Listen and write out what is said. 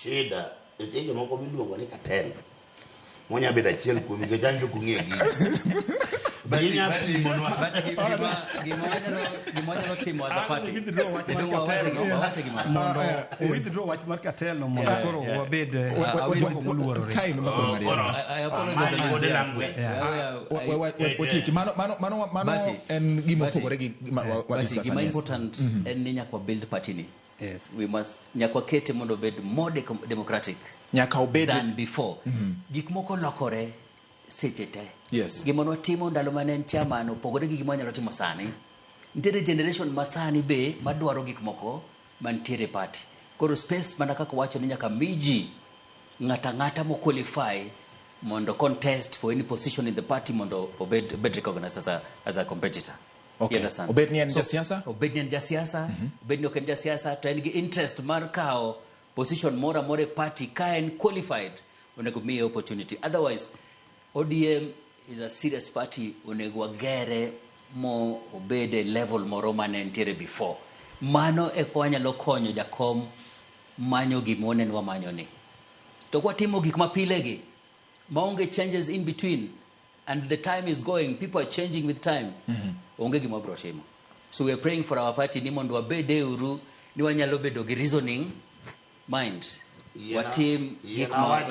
shida eche moko miluongo ni cartel monya bedo achiel kuom nikech anjo kung'e gi ginya simonwa gimonyalo timo as a party mondo withdraw wach mar cartel no mondo koro wabed moluorore time mano en gima opogore gi gima important en ni nyaka build party ni. Yes. We must nyaka kete mondo bed more democratic nyaka obed than before. Gik moko lokore seche te. Yes. Gima notimo ndalo mane en chairman opogore gi gima nyalo timo sani. Nitiere generation masani be madwaro gik moko mantiere party. Koro space mana kaka wacho ni nyaka miji ngata mo qualify mondo contest for any position in the party mondo obed recognized as a competitor. Okay. Obed ni en jasiasa? Obed ni en jasiasa, obed ni ok en jasiasa, to en gi interest mar kao position mora more party ka en qualified, onego miye opportunity. Otherwise, ODM is a serious party, onego agere mo obede level moro mane entiere before. Mano e kwanyalo konyo jakom manyo gimone nwa manyo ni. To kwa timo gik mapile gi, maonge changes in between, and the time is going, people are changing with time. Onge gima bro timo. So we are praying for our party ni mondo abede uru ni wanyalo bedo gi reasoning mind. Watim gik ma